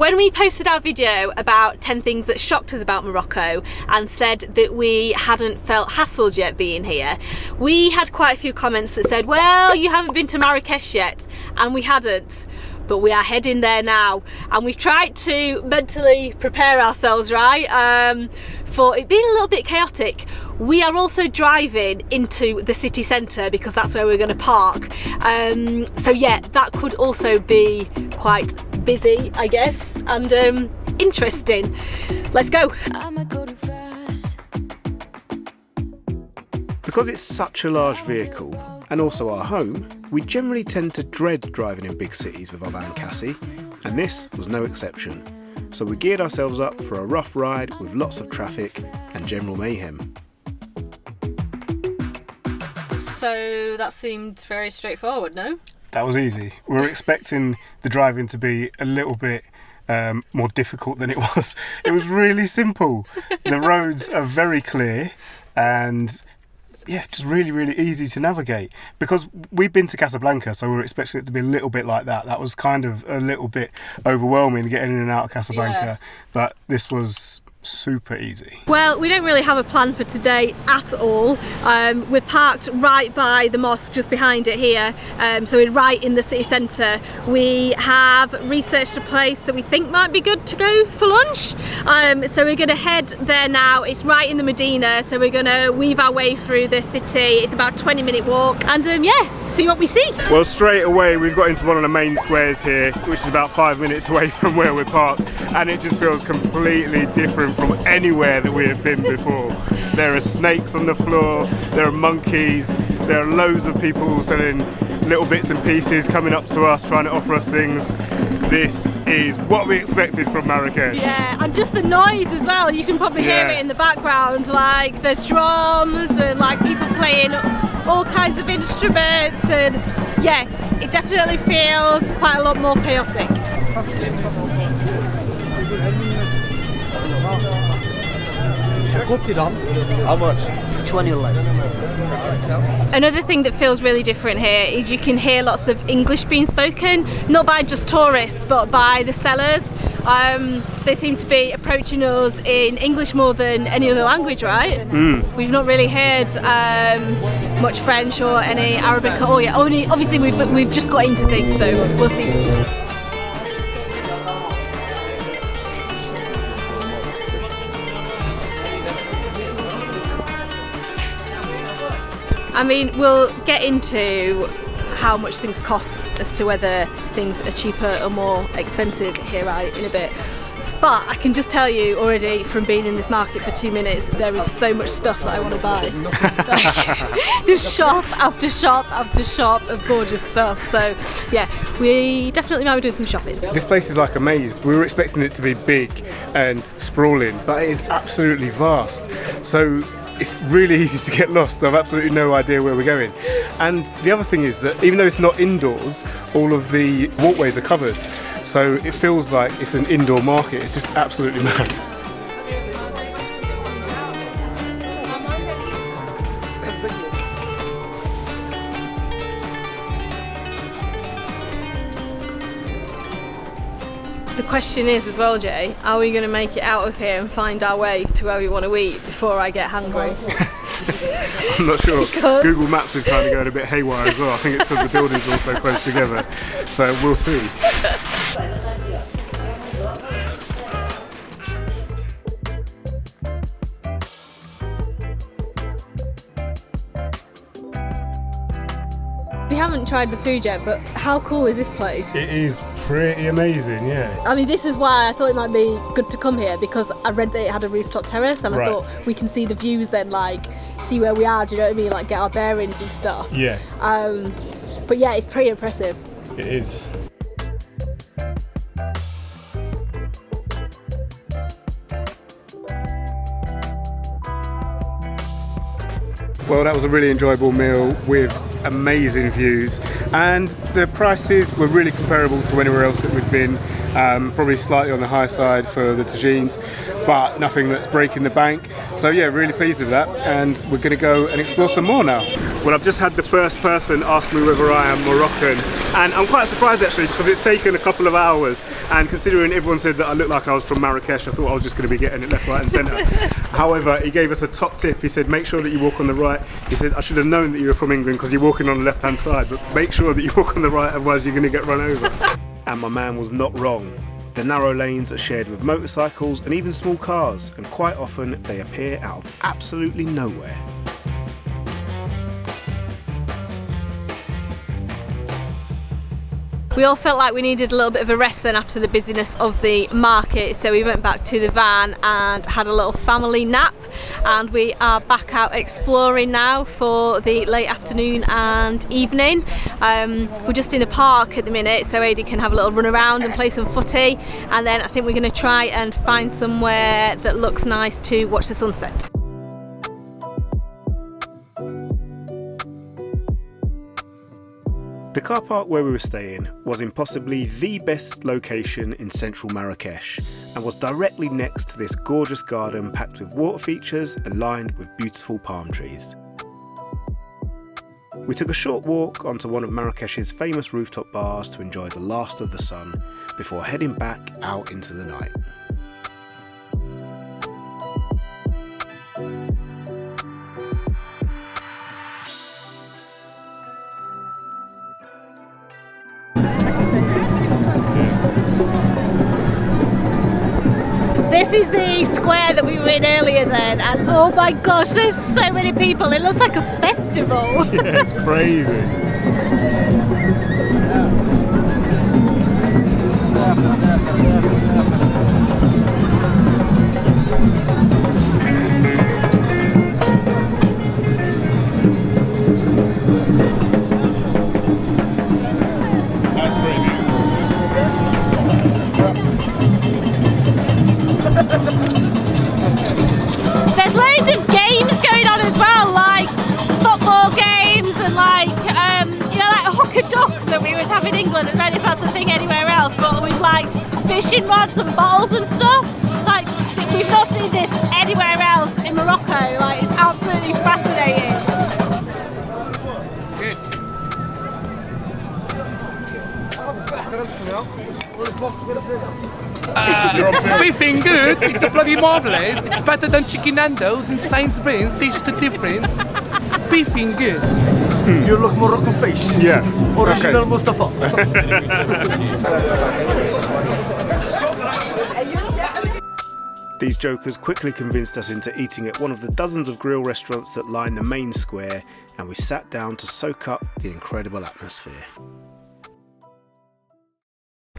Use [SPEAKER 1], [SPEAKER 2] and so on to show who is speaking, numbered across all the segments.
[SPEAKER 1] When we posted our video about 10 things that shocked us about Morocco and said that we hadn't felt hassled yet being here, we had quite a few comments that said, well, you haven't been to Marrakesh yet, and we hadn't. But we are heading there now, and we've tried to mentally prepare ourselves, right, for it being a little bit chaotic. We are also driving into the city centre because that's where we're going to park. So yeah, that could also be quite busy, I guess, and interesting. Let's go.
[SPEAKER 2] Because it's such a large vehicle, and also our home, we generally tend to dread driving in big cities with our van Cassie, and this was no exception. So we geared ourselves up for a rough ride with lots of traffic and general mayhem.
[SPEAKER 1] So that seemed very straightforward, no?
[SPEAKER 3] That was easy. We were expecting the driving to be a little bit more difficult than it was. It was really simple. The roads are very clear and yeah, just really, really easy to navigate. Because we've been to Casablanca, so we were expecting it to be a little bit like that. That was kind of a little bit overwhelming getting in and out of Casablanca, but this was super easy.
[SPEAKER 1] Well, we don't really have a plan for today at all. We're parked right by the mosque, just behind it here, so we're right in the city centre. We have researched a place that we think might be good to go for lunch, so we're going to head there now. It's right in the Medina, so we're going to weave our way through the city. It's about a 20-minute walk, and yeah, see what we see.
[SPEAKER 3] Well, straight away we've got into one of the main squares here, which is about 5 minutes away from where we're parked, and it just feels completely different from anywhere that we have been before. There are snakes on the floor, there are monkeys, there are loads of people selling little bits and pieces coming up to us trying to offer us things. This is what we expected from Marrakesh.
[SPEAKER 1] Yeah, and just the noise as well, you can probably hear it in the background, like there's drums and like people playing all kinds of instruments, and yeah, it definitely feels quite a lot more chaotic.
[SPEAKER 4] How much? Which one you like?
[SPEAKER 1] Another thing that feels really different here is you can hear lots of English being spoken, not by just tourists but by the sellers. They seem to be approaching us in English more than any other language, right? We've not really heard much French or any Arabic. Oh yeah, only obviously we've just got into things, so we'll see. I mean, we'll get into how much things cost as to whether things are cheaper or more expensive here in a bit. But I can just tell you already from being in this market for 2 minutes, there is so much stuff that I want to buy. There's shop after shop after shop of gorgeous stuff. So yeah, we definitely might be doing some shopping.
[SPEAKER 3] This place is like a maze. We were expecting it to be big and sprawling, but it is absolutely vast. So it's really easy to get lost. I've absolutely no idea where we're going. And the other thing is that even though it's not indoors, all of the walkways are covered. So it feels like it's an indoor market. It's just absolutely mad.
[SPEAKER 1] The question is as well, Jay, are we going to make it out of here and find our way to where we want to eat before I get hungry?
[SPEAKER 3] I'm not sure. Google Maps is kind of going a bit haywire as well. I think it's because the buildings are all so close together. So we'll see.
[SPEAKER 1] We haven't tried the food yet, but how cool is this place?
[SPEAKER 3] It is pretty amazing, yeah.
[SPEAKER 1] I mean, this is why I thought it might be good to come here, because I read that it had a rooftop terrace, and I thought we can see the views then, like, see where we are, do you know what I mean? Like, get our bearings and stuff.
[SPEAKER 3] Yeah.
[SPEAKER 1] But yeah, it's pretty impressive.
[SPEAKER 3] It is. Well, that was a really enjoyable meal with amazing views, and the prices were really comparable to anywhere else that we've been. Probably slightly on the high side for the tagines, but nothing that's breaking the bank. So yeah, really pleased with that, and we're going to go and explore some more now. Well, I've just had the first person ask me whether I am Moroccan, and I'm quite surprised actually, because it's taken a couple of hours, and considering everyone said that I looked like I was from Marrakesh, I thought I was just going to be getting it left, right and centre. However, he gave us a top tip. He said, make sure that you walk on the right. He said, I should have known that you were from England because you're walking on the left hand side, but make sure that you walk on the right, otherwise you're going to get run over.
[SPEAKER 2] And my man was not wrong. The narrow lanes are shared with motorcycles and even small cars, and quite often they appear out of absolutely nowhere.
[SPEAKER 1] We all felt like we needed a little bit of a rest then after the busyness of the market, so we went back to the van and had a little family nap, and we are back out exploring now for the late afternoon and evening. We're just in a park at the minute, so Adi can have a little run around and play some footy, and then I think we're going to try and find somewhere that looks nice to watch the sunset.
[SPEAKER 2] The car park where we were staying was in possibly the best location in central Marrakesh, and was directly next to this gorgeous garden packed with water features and lined with beautiful palm trees. We took a short walk onto one of Marrakesh's famous rooftop bars to enjoy the last of the sun before heading back out into the night.
[SPEAKER 1] This is the square that we were in earlier then, and oh my gosh, there's so many people. It looks like a festival.
[SPEAKER 3] Yeah, it's crazy. That's pretty beautiful.
[SPEAKER 1] There's loads of games going on as well, like football games and like hook a duck that we would have in England. I don't know if that's a thing anywhere else, but with like fishing rods and bottles and stuff. Like, we've not seen this anywhere else in Morocco. Like, it's absolutely fascinating.
[SPEAKER 5] Spiffing good, it's a bloody marvellous. It's better than Chicken Nando's and Sainsbury's, dish to different. Spiffing good.
[SPEAKER 4] You look Moroccan face.
[SPEAKER 3] Yeah.
[SPEAKER 4] Original Mustafa.
[SPEAKER 2] These jokers quickly convinced us into eating at one of the dozens of grill restaurants that line the main square, and we sat down to soak up the incredible atmosphere.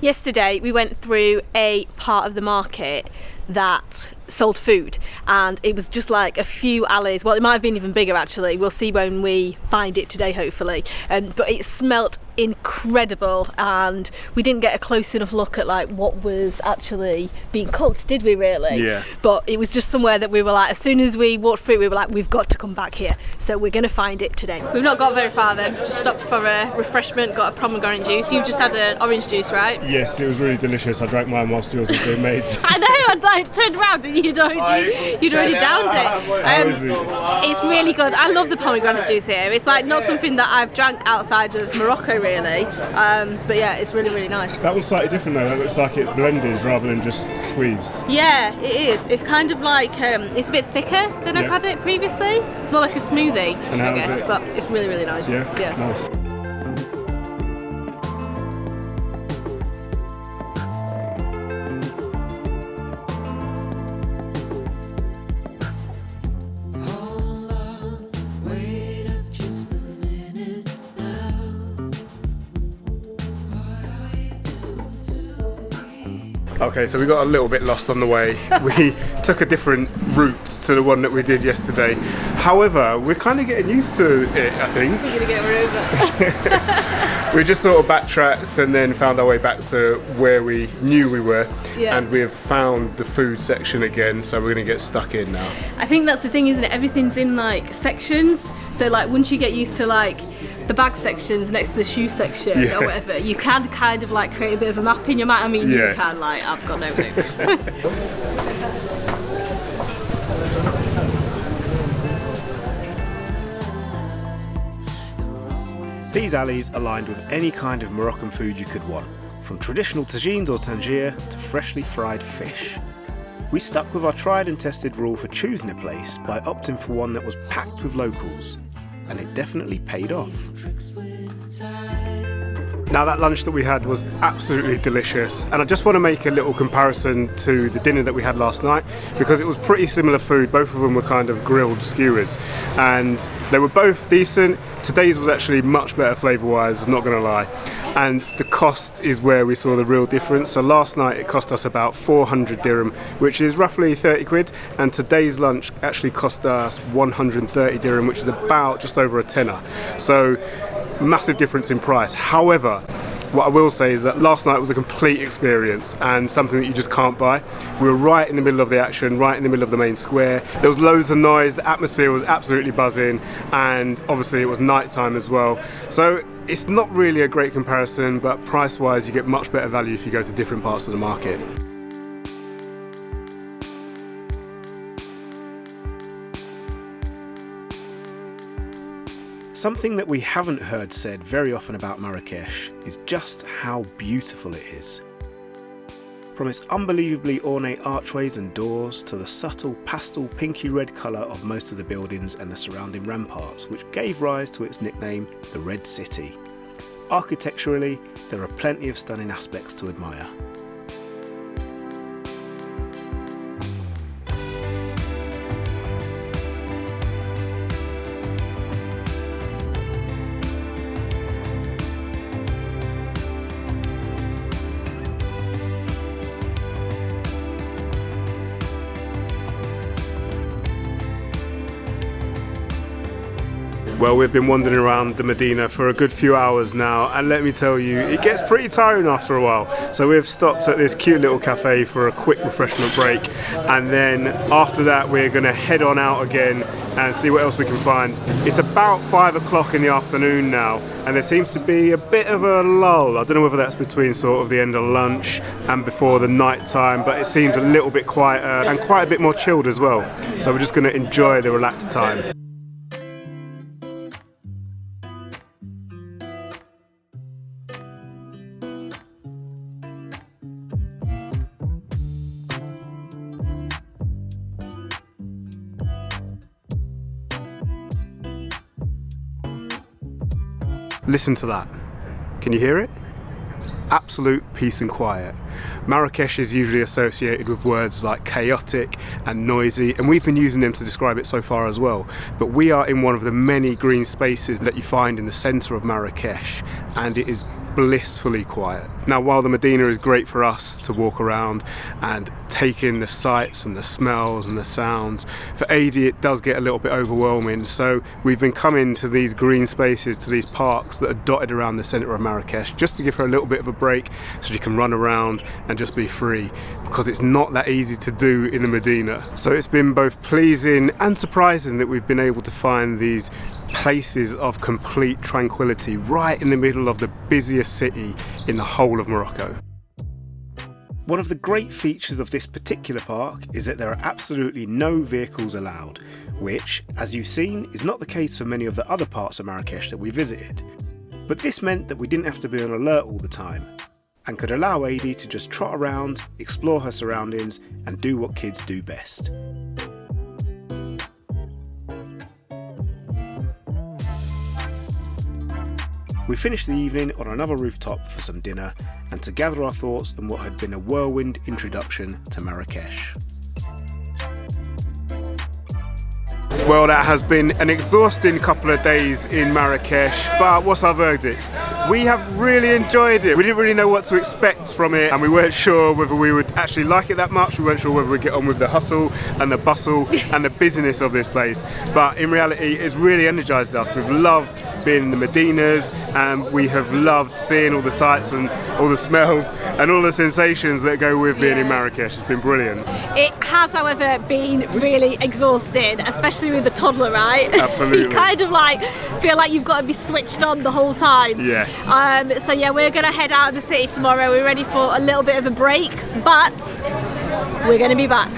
[SPEAKER 1] Yesterday we went through a part of the market that sold food, and it was just like a few alleys. Well, it might have been even bigger actually. We'll see when we find it today, hopefully. But it smelt incredible, and we didn't get a close enough look at like what was actually being cooked, did we really?
[SPEAKER 2] Yeah.
[SPEAKER 1] But it was just somewhere that we were like, as soon as we walked through, we were like, we've got to come back here. So we're going to find it today. We've not got very far then. Just stopped for a refreshment, got a pomegranate juice. You've just had an orange juice, right?
[SPEAKER 3] Yes, it was really delicious. I drank mine whilst yours was being made.
[SPEAKER 1] I know, and I turned around and you'd already downed it. It's really good. I love the pomegranate juice here. It's like not something that I've drank outside of Morocco really. But yeah, it's really, really nice.
[SPEAKER 3] That one's slightly different though. That looks like it's blended rather than just squeezed.
[SPEAKER 1] Yeah, it is. It's kind of like, it's a bit thicker than I've had it previously. It's more like a smoothie,
[SPEAKER 3] And
[SPEAKER 1] I
[SPEAKER 3] how is
[SPEAKER 1] guess,
[SPEAKER 3] it?
[SPEAKER 1] but it's really, really nice.
[SPEAKER 3] Yeah? Nice. Okay, so we got a little bit lost on the way. We took a different route to the one that we did yesterday. However, we're kind of getting used to it, I think.
[SPEAKER 1] We're going to get over.
[SPEAKER 3] We just sort of backtracked and then found our way back to where we knew we were.
[SPEAKER 1] Yeah.
[SPEAKER 3] And we've found the food section again, so we're going to get stuck in now.
[SPEAKER 1] I think that's the thing, isn't it? Everything's in like sections. So like once you get used to like the bag sections next to the shoe section
[SPEAKER 3] Yeah.
[SPEAKER 1] or whatever, you can kind of like create a bit of a map in your mind. I mean,
[SPEAKER 3] Yeah.
[SPEAKER 1] you can, like, I've got no clue.
[SPEAKER 2] These alleys are lined with any kind of Moroccan food you could want, from traditional tagines or tangier to freshly fried fish. We stuck with our tried and tested rule for choosing a place by opting for one that was packed with locals, and it definitely paid off.
[SPEAKER 3] Now that lunch that we had was absolutely delicious, and I just want to make a little comparison to the dinner that we had last night, because it was pretty similar food. Both of them were kind of grilled skewers and they were both decent. Today's was actually much better flavour wise, I'm not going to lie, and the cost is where we saw the real difference. So last night it cost us about 400 dirham, which is roughly 30 quid, and today's lunch actually cost us 130 dirham, which is about just over a tenner. So massive difference in price. However, what I will say is that last night was a complete experience and something that you just can't buy. We were right in the middle of the action, right in the middle of the main square. There was loads of noise, the atmosphere was absolutely buzzing, and obviously it was night time as well. So it's not really a great comparison, but price wise you get much better value if you go to different parts of the market.
[SPEAKER 2] Something that we haven't heard said very often about Marrakesh is just how beautiful it is. From its unbelievably ornate archways and doors to the subtle pastel pinky red colour of most of the buildings and the surrounding ramparts, which gave rise to its nickname, the Red City. Architecturally, there are plenty of stunning aspects to admire.
[SPEAKER 3] Well, we've been wandering around the Medina for a good few hours now, and let me tell you, it gets pretty tiring after a while. So we've stopped at this cute little cafe for a quick refreshment break, and then after that we're going to head on out again and see what else we can find. It's about 5 o'clock in the afternoon now, and there seems to be a bit of a lull. I don't know whether that's between sort of the end of lunch and before the night time, but it seems a little bit quieter and quite a bit more chilled as well. So we're just going to enjoy the relaxed time. Listen to that. Can you hear it? Absolute peace and quiet. Marrakesh is usually associated with words like chaotic and noisy, and we've been using them to describe it so far as well. But we are in one of the many green spaces that you find in the centre of Marrakesh, and it is blissfully quiet. Now, while the Medina is great for us to walk around and take in the sights and the smells and the sounds, for AD it does get a little bit overwhelming. So we've been coming to these green spaces, to these parks that are dotted around the centre of Marrakesh, just to give her a little bit of a break so she can run around and just be free, because it's not that easy to do in the Medina. So it's been both pleasing and surprising that we've been able to find these places of complete tranquility right in the middle of the busiest city in the whole of Morocco.
[SPEAKER 2] One of the great features of this particular park is that there are absolutely no vehicles allowed, which, as you've seen, is not the case for many of the other parts of Marrakesh that we visited. But this meant that we didn't have to be on alert all the time, and could allow AD to just trot around, explore her surroundings, and do what kids do best. We finished the evening on another rooftop for some dinner and to gather our thoughts on what had been a whirlwind introduction to Marrakesh.
[SPEAKER 3] Well, that has been an exhausting couple of days in Marrakesh, but what's our verdict? We have really enjoyed it. We didn't really know what to expect from it, and we weren't sure whether we would actually like it that much. We weren't sure whether we'd get on with the hustle and the bustle and the busyness of this place. But in reality, it's really energised us. We've loved been in the Medinas, and we have loved seeing all the sights and all the smells and all the sensations that go with being in Marrakesh. It's been brilliant.
[SPEAKER 1] It has, however, been really exhausting, especially with the toddler, right?
[SPEAKER 3] Absolutely.
[SPEAKER 1] You kind of like feel like you've got to be switched on the whole time.
[SPEAKER 3] Yeah.
[SPEAKER 1] So yeah, we're going to head out of the city tomorrow. We're ready for a little bit of a break, but we're going to be back.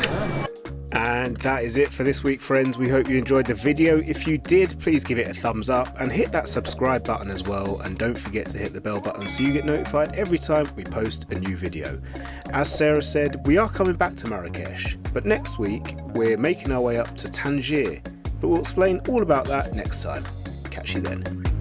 [SPEAKER 2] And that is it for this week, friends. We hope you enjoyed the video. If you did, please give it a thumbs up and hit that subscribe button as well. And don't forget to hit the bell button so you get notified every time we post a new video. As Sarah said, we are coming back to Marrakesh, but next week we're making our way up to Tangier. But we'll explain all about that next time. Catch you then.